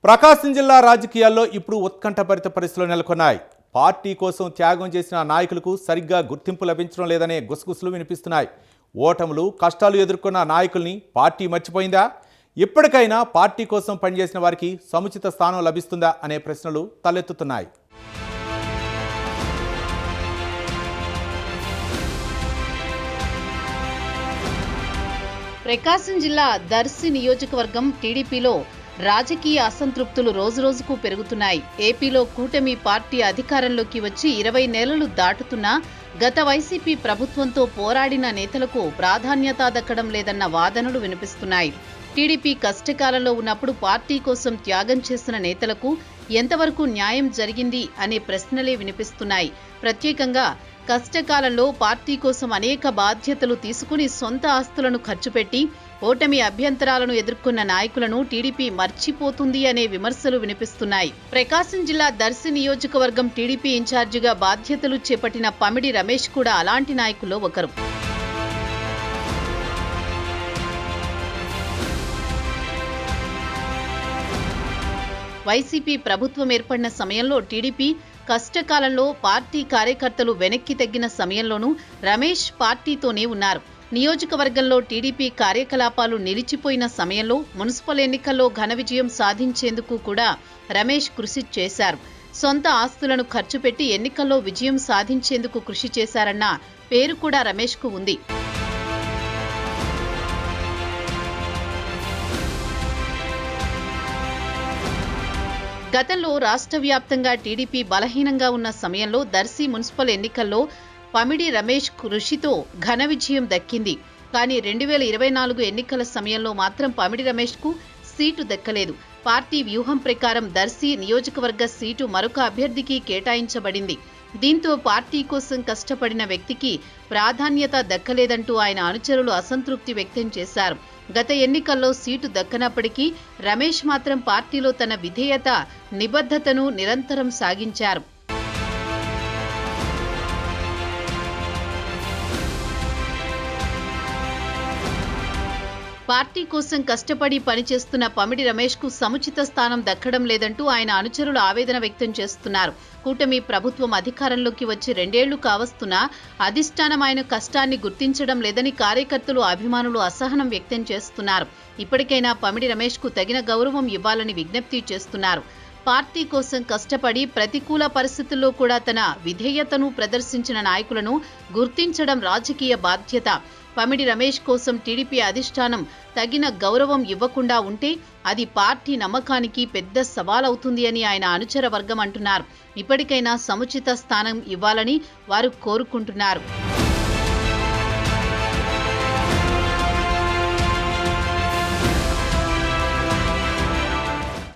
ప్రకాశం జిల్లా రాజకీయాల్లో ఇప్పుడు ఉత్కంఠభరిత పరిస్థితులు నెలకొన్నాయి. పార్టీ కోసం త్యాగం చేసిన నాయకులకు సరిగ్గా గుర్తింపు లభించడం లేదనే గుసగుసలు వినిపిస్తున్నాయి. ఓటములు, కష్టాలు ఎదుర్కొన్న నాయకుల్ని పార్టీ మర్చిపోయిందా? ఇప్పటికైనా పార్టీ కోసం పనిచేసిన వారికి సముచిత స్థానం లభిస్తుందా అనే ప్రశ్నలు తలెత్తుతున్నాయి. ప్రకాశం జిల్లా దర్శి నియోజకవర్గం టీడీపీలో రాజకీయ అసంతృప్తులు రోజురోజుకు పెరుగుతున్నాయి. ఏపీలో కూటమి పార్టీ అధికారంలోకి వచ్చి 20 నెలలు దాటుతున్నా గత వైసీపీ ప్రభుత్వంతో పోరాడిన నేతలకు ప్రాధాన్యత దక్కడం లేదన్న వాదనలు వినిపిస్తున్నాయి. టీడీపీ కష్టకాలంలో ఉన్నప్పుడు పార్టీ కోసం త్యాగం చేసిన నేతలకు ఎంతవరకు న్యాయం జరిగింది అనే ప్రశ్నలే వినిపిస్తున్నాయి. ప్రత్యేకంగా కష్టకాలంలో పార్టీ కోసం అనేక బాధ్యతలు తీసుకుని సొంత ఆస్తులను ఖర్చు పెట్టి ఓటమి అభ్యంతరాలను ఎదుర్కొన్న నాయకులను టీడీపీ మర్చిపోతుంది అనే విమర్శలు వినిపిస్తున్నాయి. ప్రకాశం జిల్లా దర్శి నియోజకవర్గం టీడీపీ ఇన్ఛార్జిగా బాధ్యతలు చేపట్టిన పమిడి రమేష్ కూడా అలాంటి నాయకుల్లో ఒకరు. వైసీపీ ప్రభుత్వం ఏర్పడిన సమయంలో టీడీపీ కష్టకాలంలో పార్టీ కార్యకర్తలు వెనక్కి తగ్గిన సమయంలోనూ రమేష్ పార్టీతోనే ఉన్నారు. నియోజకవర్గంలో టీడీపీ కార్యకలాపాలు నిలిచిపోయిన సమయంలో మున్సిపల్ ఎన్నికల్లో ఘన విజయం సాధించేందుకు కూడా రమేష్ కృషి చేశారు. సొంత ఆస్తులను ఖర్చు పెట్టి ఎన్నికల్లో విజయం సాధించేందుకు కృషి చేశారన్న పేరు కూడా రమేష్కు ఉంది. గతంలో రాష్ట్ర వ్యాప్తంగా టీడీపీ బలహీనంగా ఉన్న సమయంలో దర్శి మున్సిపల్ ఎన్నికల్లో పమిడి రమేష్ కృషితో ఘన విజయం దక్కింది. కానీ 2024 ఎన్నికల సమయంలో మాత్రం పమిడి రమేష్కు సీటు దక్కలేదు. పార్టీ వ్యూహం ప్రకారం దర్శి నియోజకవర్గ సీటు మరొక అభ్యర్థికి కేటాయించబడింది. దీంతో పార్టీ కోసం కష్టపడిన వ్యక్తికి ప్రాధాన్యత దక్కలేదంటూ ఆయన అనుచరులు అసంతృప్తి వ్యక్తం చేశారు. గత ఎన్నికల్లో సీటు దక్కనప్పటికీ రమేష్ మాత్రం పార్టీలో తన విధేయత, నిబద్ధతను నిరంతరం సాగించారు. పార్టీ కోసం కష్టపడి పనిచేస్తున్న పమిడి రమేష్కు సముచిత స్థానం దక్కడం లేదంటూ ఆయన అనుచరులు ఆవేదన వ్యక్తం చేస్తున్నారు. కూటమి ప్రభుత్వం అధికారంలోకి వచ్చి 2 ఏళ్లు కావస్తున్నా అధిష్టానం ఆయన కష్టాన్ని గుర్తించడం లేదని కార్యకర్తలు, అభిమానులు అసహనం వ్యక్తం చేస్తున్నారు. ఇప్పటికైనా పమిడి రమేష్కు తగిన గౌరవం ఇవ్వాలని విజ్ఞప్తి చేస్తున్నారు. పార్టీ కోసం కష్టపడి ప్రతికూల పరిస్థితుల్లో కూడా తన విధేయతను ప్రదర్శించిన నాయకులను గుర్తించడం రాజకీయ బాధ్యత. పమిడి రమేష్ కోసం టీడీపీ అధిష్టానం తగిన గౌరవం ఇవ్వకుండా ఉంటే అది పార్టీ నమ్మకానికి పెద్ద సవాలవుతుంది అని ఆయన అనుచర వర్గం అంటున్నారు. ఇప్పటికైనా సముచిత స్థానం ఇవ్వాలని వారు కోరుకుంటున్నారు.